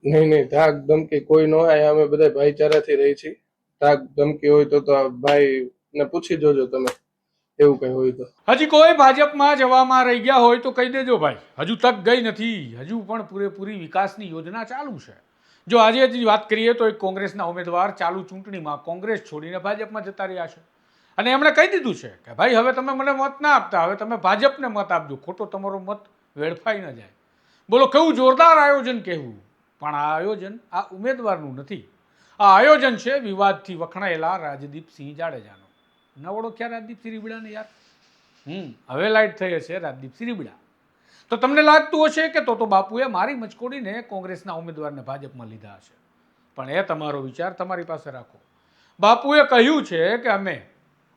નહીં નહીં, ધાક ધમકી કોઈ ન હોય. અમે બધા ભાઈચારાથી રહી છીએ. ધાક ધમકી હોય તો આ ભાઈ ને પૂછી જોજો તમે, એવું કઈ હોય તો. હજી કોઈ ભાજપમાં જવામાં રહી ગયા હોય તો કહી દેજો ભાઈ, હજુ તક ગઈ નથી, હજુ પણ પૂરેપૂરી વિકાસની યોજના ચાલુ છે. જો આજે જ વાત કરીએ તો એક કોંગ્રેસના ઉમેદવાર ચાલુ ચૂંટણીમાં કોંગ્રેસ છોડીને ભાજપમાં જતા રહ્યા છે અને એમણે કહી દીધું છે કે ભાઈ હવે તમે મને મત ના આપતા, હવે તમે ભાજપને મત આપજો, ખોટો તમારો મત વેડફાઈ ન જાય. બોલો કેવું જોરદાર આયોજન કહેવું, પણ આ આયોજન આ ઉમેદવારનું નથી. આ આયોજન છે વિવાદથી વખણાયેલા રાજદીપસિંહ જાડેજાનું. ન ઓળખ્યા રાજદીપસિંહ રીબડાને યાર? હવે લાઈટ થઈ હશે રાજદીપસિંહ રીબડા. તો તમને લાગતું હશે કે તો બાપુએ મારી મચકોડીને કોંગ્રેસના ઉમેદવારને ભાજપમાં લીધા હશે, પણ એ તમારો વિચાર તમારી પાસે રાખો. બાપુએ કહ્યું છે કે અમે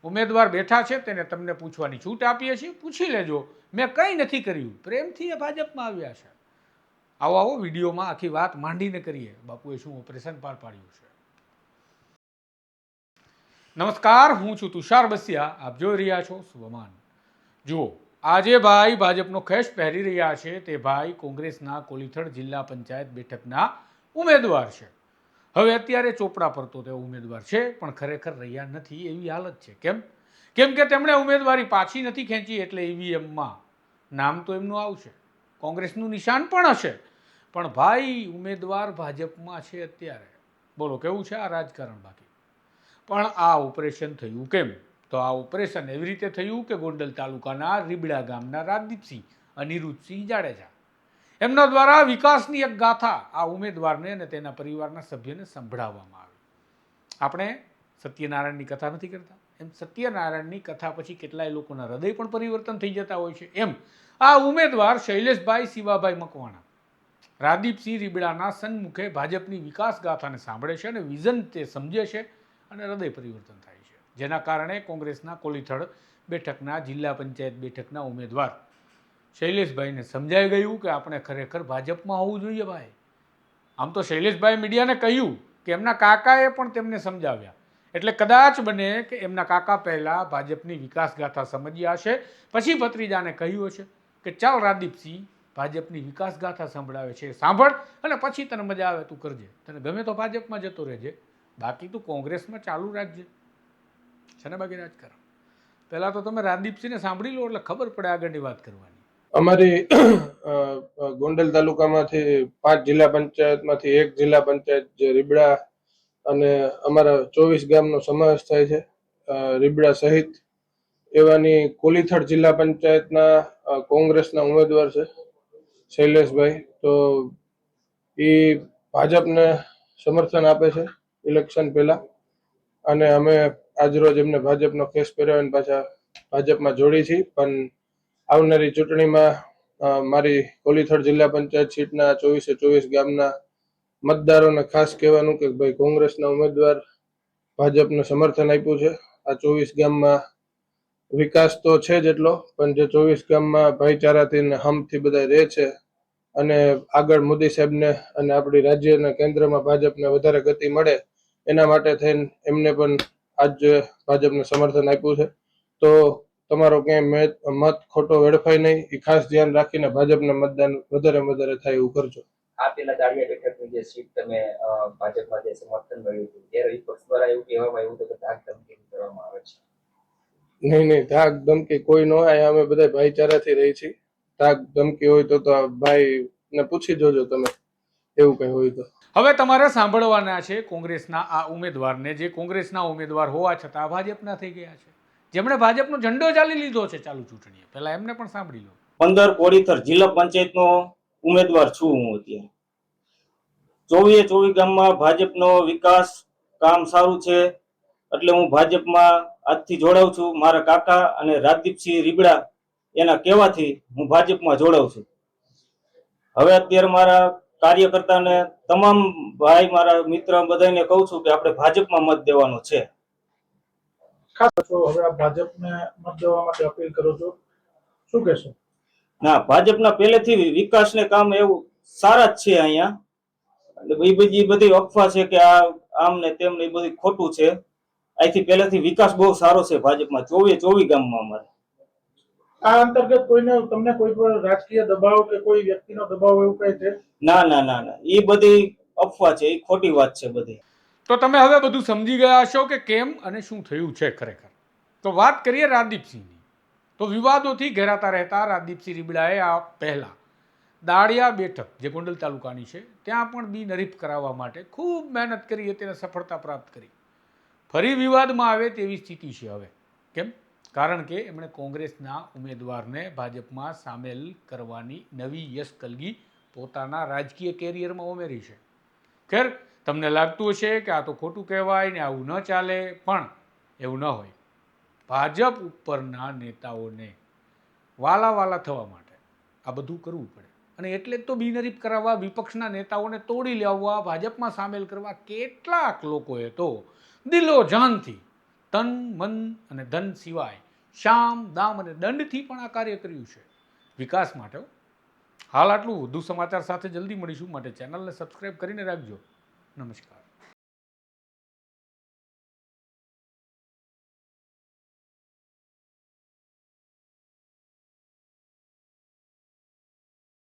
ઉમેદવાર બેઠા છે તેને તમને પૂછવાની છૂટ આપીએ છીએ, પૂછી લેજો, મેં કંઈ નથી કર્યું, પ્રેમથી એ ભાજપમાં આવ્યા છે. આવો આવો વિડીયોમાં આખી વાત માંડીને કરીએ બાપુએ શું ઓપરેશન પાર પાડ્યું છે. નમસ્કાર, હું છું તુષાર બસિયા, આપ જોઈ રહ્યા છો શુભમાન. જુઓ, આજે ભાઈ ભાજપનો ખેસ પહેરી રહ્યા છે તે ભાઈ કોંગ્રેસના કોલીથડ જિલ્લા પંચાયત બેઠકના ઉમેદવાર છે. હવે અત્યારે ચોપડા પર તો તેઓ ઉમેદવાર છે પણ ખરેખર રહ્યા નથી એવી હાલત છે. કેમ કે તેમણે ઉમેદવારી પાછી નથી ખેંચી એટલે ઈવીએમમાં નામ તો એમનું આવશે, કોંગ્રેસનું નિશાન પણ હશે, પણ ભાઈ ઉમેદવાર ભાજપમાં છે અત્યારે. બોલો કેવું છે આ રાજકારણ? બાકી પણ આ ઓપરેશન થયું કેમ? તો આ ઓપરેશન એવી રીતે થયું કે ગોંડલ તાલુકાના રીબડા ગામના રાજદીપસિંહ અનિરુદ્ધસિંહ જાડેજા એમના દ્વારા વિકાસની એક ગાથા આ ઉમેદવારને અને તેના પરિવારના સભ્યને સંભળાવવામાં આવી. આપણે સત્યનારાયણની કથા નથી કરતા એમ સત્યનારાયણની કથા પછી કેટલાય લોકોના હૃદય પણ પરિવર્તન થઈ જતા હોય છે, એમ આ ઉમેદવાર શૈલેષભાઈ શિવાભાઈ મકવાણા રાજદીપસિંહ રીબડાના સન્મુખે ભાજપની વિકાસ ગાથાને સાંભળે છે અને વિઝન તે સમજે છે અને હૃદય પરિવર્તન થાય છે, જેના કારણે કોંગ્રેસના કોલીથડ બેઠકના જિલ્લા પંચાયત બેઠકના ઉમેદવાર શૈલેષભાઈને સમજાઈ ગયું કે આપણે ખરેખર ભાજપમાં હોવું જોઈએ ભાઈ. આમ તો શૈલેષભાઈ મીડિયાને કહ્યું કે એમના કાકાએ પણ તેમને સમજાવ્યા, એટલે કદાચ બને કે એમના કાકા પહેલાં ભાજપની વિકાસ ગાથા સમજ્યા હશે, પછી ભત્રીજાને કહ્યું હશે કે ચાલ રાજદીપસિંહ ભાજપની વિકાસ ગાથા સંભળાવે છે, સાંભળ અને પછી તને મજા આવે તું કરજે, તને ગમે તો ભાજપમાં જતો રહેજે, બાકી તું કોંગ્રેસમાં ચાલુ રાખજે છે ને. બાકી રાજકારણ પહેલાં તો તમે રાજદીપસિંહને સાંભળી લો એટલે ખબર પડે આગળની વાત કરવાની. અમારી ગોંડલ તાલુકામાંથી 5 જિલ્લા પંચાયતમાંથી એક જિલ્લા પંચાયત જે રીબડા અને અમારા 24 ગામનો સમાવેશ થાય છે. રીબડા સહિત એવાની કોલીથડ જિલ્લા પંચાયતના કોંગ્રેસના ઉમેદવાર છે શૈલેષભાઈ. તો એ ભાજપને સમર્થન આપે છે ઇલેક્શન પહેલા, અને અમે આજરોજ એમને ભાજપનો કેસ પહેરાવીને પાછા ભાજપમાં જોડી છીએ. પણ આવનારી ચૂંટણીમાં મારી કોલીથડ જિલ્લા પંચાયત સીટના 24 ગામના મતદારોને ખાસ કહેવાનું કે ભાઈ કોંગ્રેસના ઉમેદવાર ભાજપને સમર્થન આપ્યું છે. આ 24 ગામમાં વિકાસ તો છે જ એટલો, પણ જે 24 ગામમાં ભાઈચારાથી ને હમથી બધા રહે છે અને આગળ મોદી સાહેબને અને આપણી રાજ્ય અને કેન્દ્રમાં ભાજપને વધારે ગતિ મળે એના માટે થઈને એમને પણ આજ ભાજપને સમર્થન આપ્યું છે. તો તમારો ક્યાંય મત ખોટો વેડફાય નહીં, એ ખાસ ધ્યાન રાખીને ભાજપને મતદાન વધારે થાય એવું કરજો. આ પેલા દાળિયા બેઠકની જે સીટ તમે ભાજપમાં જે સમર્થન મળ્યું હતું ત્યારે વિપક્ષ દ્વારા એવું કહેવામાં આવ્યું હતું કે ધાક ધમકી કરવામાં આવે છે. નહીં, ધાક ધમકી કોઈ ન હોય. અમે બધા ભાઈચારાથી રહી છીએ. ધાક ધમકી હોય તો આ ભાઈ ને પૂછી જોજો તમે, એવું કઈ હોય તો. હવે તમારે સાંભળવાના છે કોંગ્રેસના આ ઉમેદવારને, જે કોંગ્રેસના ઉમેદવાર હોવા છતાં ભાજપના થઈ ગયા છે, જેમણે ભાજપનો ઝંડો ચાલી લીધો છે ચાલુ ચૂંટણીએ. પહેલા એમને પણ સાંભળી લો. 15 કોડીથર જિલ્લા પંચાયતનો ઉમેદવાર છું હું અત્યારે. 24 ગામમાં ભાજપનો વિકાસ કામ સારું છે એટલે હું ભાજપમાં આજથી જોડાઉં છું. મારા કાકા અને રાજદીપસિંહ રીબડા એના કહેવાથી હું ભાજપમાં જોડાઉં છું. હવે અત્યારે મારા કાર્યકર્તાને તમામ ભાઈ મારા મિત્ર બધાને કહું છું કે આપણે ભાજપમાં મત દેવાનો છે. ખાસ હવે આ ભાજપને મત દેવા માટે અપીલ કરો છો, શું કહેશો? ના, ભાજપના પહેલેથી વિકાસને કામ એવું સારા જ છે અહીંયા. એ બધી અફવા છે કે આ આમ ને તેમ ને એ બધી ખોટું છે. અહીંથી પહેલેથી વિકાસ બહુ સારો છે ભાજપમાં 24 ગામમાં અમારે. આ અંતર્ગત તમને કોઈ પર રાજકીય દબાવ કે કોઈ વ્યક્તિનો દબાવ એવું કઈ છે? ના ના ના ના, એ બધી અફવા છે, એ ખોટી વાત છે બધી. તો તમે હવે બધું સમજી ગયા હશો કે કેમ અને શું થયું છે ખરેખર. તો વાત કરીએ રાજદીપસિંહની. તો વિવાદોથી ઘેરાતા રહેતા રાજદીપસિંહ રીબડાએ આ પહેલા દાળિયા બેઠક જે ગોંડલ તાલુકાની છે ત્યાં પણ બિનહરીફ કરાવવા માટે ખૂબ મહેનત કરી હતી અને સફળતા પ્રાપ્ત કરી. ફરી વિવાદમાં આવે તેવી સ્થિતિ છે હવે. કેમ? કારણ કે એમણે કોંગ્રેસના ઉમેદવારને ભાજપમાં સામેલ કરવાની નવી યશ કલગી પોતાના રાજકીય કેરિયરમાં ઉમેરી છે. ખેર, તમને લાગતું હશે કે આ તો ખોટું કહેવાય ને આવું ન ચાલે, પણ એવું ન હોય. ભાજપ ઉપરના નેતાઓને વાલા થવા માટે આ બધું કરવું પડે અને એટલે જ તો બિનહરીફ કરાવવા, વિપક્ષના નેતાઓને તોડી લાવવા, ભાજપમાં સામેલ કરવા કેટલાક લોકોએ તો દિલો જાનથી તન મન અને ધન સિવાય શામ દામ અને દંડથી પણ આ કાર્ય કર્યું છે વિકાસ માટે. હાલ આટલું. વધુ સમાચાર સાથે જલ્દી મળીશું, માટે ચેનલને સબસ્ક્રાઇબ કરીને રાખજો. નમસ્કાર.